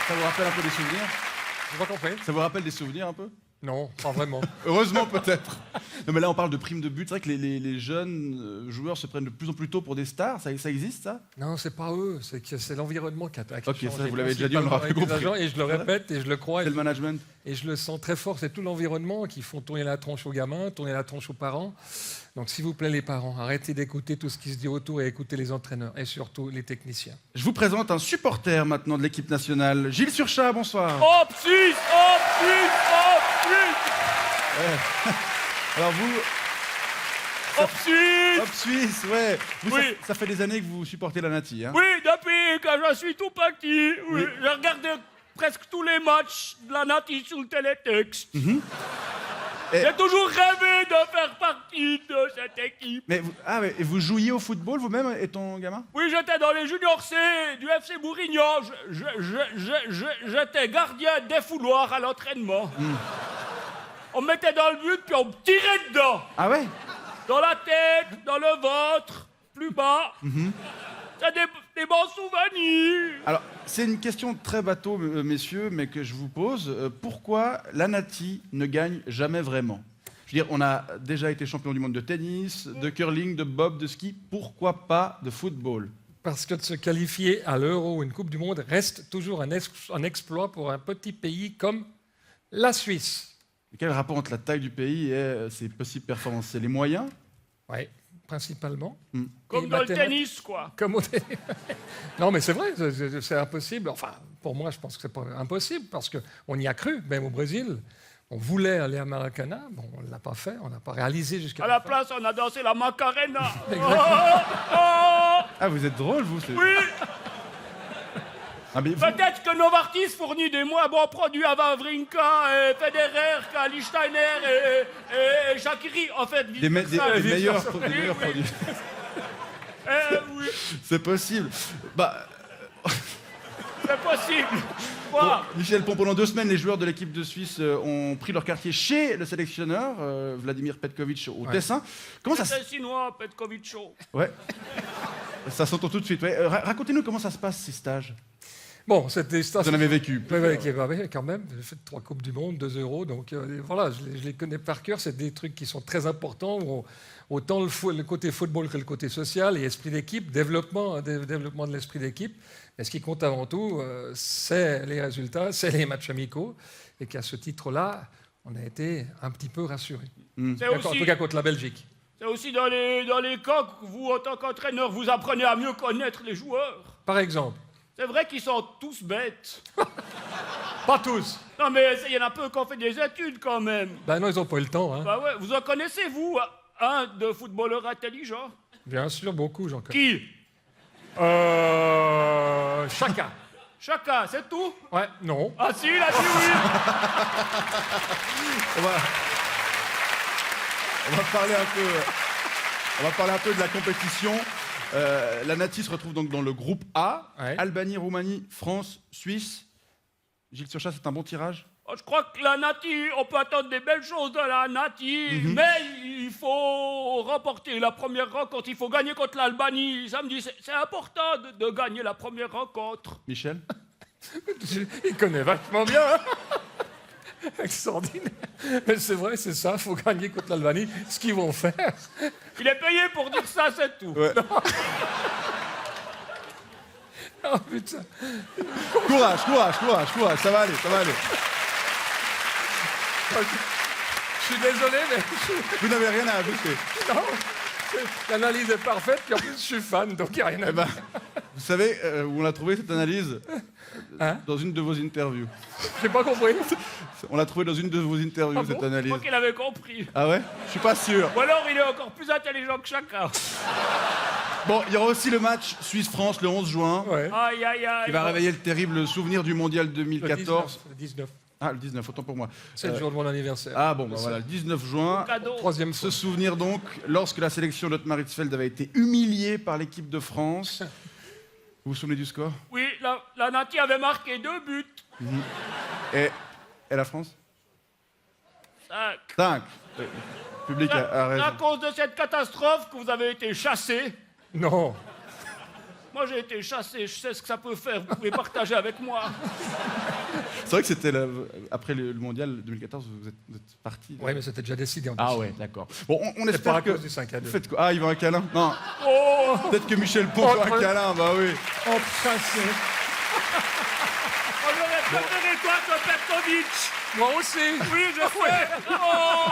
Ça vous rappelle un peu des souvenirs? J'ai pas compris. Ça vous rappelle des souvenirs un peu? Non, pas vraiment. Heureusement peut-être. Non mais là on parle de primes de but. C'est vrai que les jeunes joueurs se prennent de plus en plus tôt pour des stars. Ça existe ça? Non, c'est pas eux, c'est l'environnement qui a Ok, changé. ça vous l'avez déjà dit, on aura plus Principalement avec les compris. agents, et je le répète et je le crois. C'est le management. Et je le sens très fort, c'est tout l'environnement qui font tourner la tronche aux gamins, tourner la tronche aux parents. Donc s'il vous plaît les parents, arrêtez d'écouter tout ce qui se dit autour et écoutez les entraîneurs et surtout les techniciens. Je vous présente un supporter maintenant de l'équipe nationale. Gilles Surchat, bonsoir. Hop Suisse, hop Suisse, hop Suisse, Alors vous, hop Suisse. Hop Suisse, ouais. Vous, Oui. ça fait des années que vous supportez la Nati, hein? Oui, depuis que je suis tout petit, oui, Oui. j'ai regardé presque tous les matchs de la Nati sur le télétexte. Et- J'ai toujours rêvé de faire partie de cette équipe. Mais et vous jouiez au football vous-même étant gamin? Oui, j'étais dans les juniors C du FC Bourguignon. J'étais gardien des fouloirs à l'entraînement. On me mettait dans le but, puis on me tirait dedans. Ah ouais? Dans la tête, dans le ventre, plus bas. C'est des bons souvenirs. Alors, c'est une question très bateau, messieurs, mais que je vous pose. Pourquoi la Nati ne gagne jamais vraiment? Je veux dire, on a déjà été champion du monde de tennis, de curling, de bob, de ski. Pourquoi pas de football? Parce que de se qualifier à l'Euro ou une Coupe du Monde reste toujours un exploit pour un petit pays comme la Suisse. Quel rapport entre la taille du pays et ses possibles performances? C'est les moyens? Oui, principalement. Comme Et dans le mathématiques. tennis, quoi. Comme au tennis. Non, mais c'est vrai, c'est impossible. Enfin, pour moi, je pense que c'est pas impossible parce qu'on y a cru, même au Brésil. On voulait aller à Maracana, bon, on ne l'a pas fait, on n'a pas réalisé jusqu'à À la place, on a dansé la Macarena. Exactement. Ah, vous êtes drôle, vous? Oui, Ah, mais vous- peut-être que Novartis fournit des moins bons produits à Wawrinka, et Federer, qu'à Liechtensteiner et Shaqiri. En fait, des meilleurs produits. Oui, C'est possible. Bah, c'est possible. Quoi? Michel Pont, pendant 2 semaines, les joueurs de l'équipe de Suisse ont pris leur quartier chez le sélectionneur, Vladimir Petkovic, au Tessin. Comment ça se... C'est chinois, Petkovic Show. Ouais. Ça s'entend tout de suite. Ouais. Racontez-nous comment ça se passe, ces stages. Bon, c'était ça. Vous en avez vécu. Oui, quand même. J'ai fait 3 Coupes du Monde, 2 Euros. Donc voilà, je les connais par cœur. C'est des trucs qui sont très importants. Autant le côté football que le côté social et esprit d'équipe, développement de l'esprit d'équipe. Mais ce qui compte avant tout, c'est les résultats, c'est les matchs amicaux. Et qu'à ce titre-là, on a été un petit peu rassurés. C'est En tout aussi, cas contre la Belgique. c'est aussi dans les cas que vous, en tant qu'entraîneur, vous apprenez à mieux connaître les joueurs. Par exemple. C'est vrai qu'ils sont tous bêtes. Pas tous. Non, mais il y en a peu qui ont fait des études quand même. Ben non, ils n'ont pas eu le temps. Hein. Bah ouais, vous en connaissez, vous, un de footballeur intelligent? Bien sûr, beaucoup, j'en connais. Qui? Chacun. Chacun, c'est tout? Ouais, non. Ah si, il a dit oui. On va parler un peu de la compétition. La Nati se retrouve donc dans le groupe A. Ouais. Albanie, Roumanie, France, Suisse. Gilles Surchat, c'est un bon tirage? Oh, je crois que la Nati, on peut attendre des belles choses de la Nati, mais il faut remporter la première rencontre. Il faut gagner contre l'Albanie samedi. C'est important de gagner la première rencontre. Michel? Il connaît vachement bien. Hein. Extraordinaire. Mais c'est vrai, c'est ça, il faut gagner contre l'Albanie. Ce qu'ils vont faire. Il est payé pour dire ça, c'est tout. Ouais. Oh putain. Courage, ça va aller. Je suis désolé, mais Vous n'avez rien à ajouter. non, l'analyse est parfaite, puis en plus je suis fan, donc il n'y a rien à Eh ben, dire. vous savez où on a trouvé cette analyse? Hein? Dans une de vos interviews. J'ai pas compris. On l'a trouvé dans une de vos interviews, Ah bon? cette Je analyse. crois qu'il avait compris. Ah ouais? Je suis pas sûr. Ou alors il est encore plus intelligent que chacun. Bon, il y aura aussi le match Suisse-France le 11 juin. Ouais. Aïe, aïe, aïe. Qui va réveiller le terrible souvenir du mondial Le 2014. 19. Ah, le 19, autant pour moi. C'est le jour de mon anniversaire. Ah bon, bah voilà, le 19 juin. Cadeau. Troisième Ce fois. souvenir donc, lorsque la sélection d'Ottmar-Hitzfeld avait été humiliée par l'équipe de France. Vous vous souvenez du score? Oui, la Nati avait marqué 2 buts. Et la France? 5. 5. Le public a À raison. cause de cette catastrophe que vous avez été chassé. Non. Moi, j'ai été chassé, je sais ce que ça peut faire. Vous pouvez partager avec moi. C'est vrai que c'était après le mondial 2014, vous êtes parti. Oui, mais c'était déjà décidé. Ah ouais, d'accord. Bon, on C'est pas espère à que... cause du 5-2. Faites quoi? Ah, il veut un câlin? Non. Oh, Peut-être que Michel Pont veut un Entre- câlin, bah oui. on aurait préféré toi que Petkovic. Moi aussi. Oui, je sais.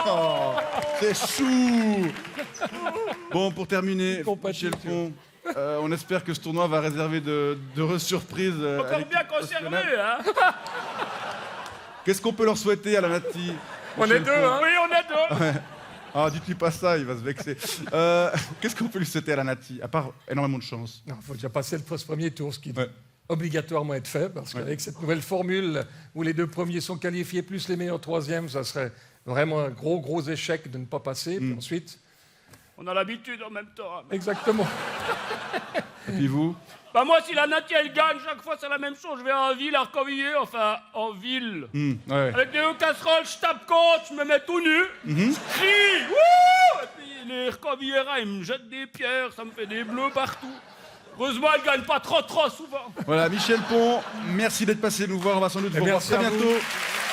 Oh. C'est chou. Bon, pour terminer, Compatible, Michel Pont, on espère que ce tournoi va réserver d'heureuses surprises. à Encore l'équipe bien conservé, nationale. hein. Qu'est-ce qu'on peut leur souhaiter à la Nati? On Michel est deux, Pont hein. Oui, on est deux. Ah, dites-lui pas ça, il va se vexer. Qu'est-ce qu'on peut lui souhaiter à la Nati, à part énormément de chance? Il faut déjà passer le premier tour, ce qui doit Ouais. obligatoirement être fait, parce qu'avec cette nouvelle formule où les 2 premiers sont qualifiés, plus les meilleurs 3e, ça serait vraiment un gros échec de ne pas passer. Puis ensuite, On a l'habitude en même temps. hein. exactement. Et puis vous? Bah moi, si la Nati, elle gagne, chaque fois, c'est la même chose. Je vais en ville à Recovilliers, enfin, en ville. Ouais. Avec des casseroles, je tape contre, je me mets tout nu, je crie, wouh! Et puis les Recovilliérains, ils me jettent des pierres, ça me fait des bleus partout. Heureusement, elle gagne pas trop souvent. Voilà, Michel Pont, merci d'être passé nous voir. On va sans doute Et vous revoir merci très à vous. bientôt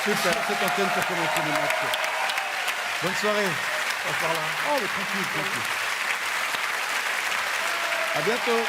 sur cette antenne pour commencer le match. Bonne soirée. Oh, mais tranquille. À bientôt.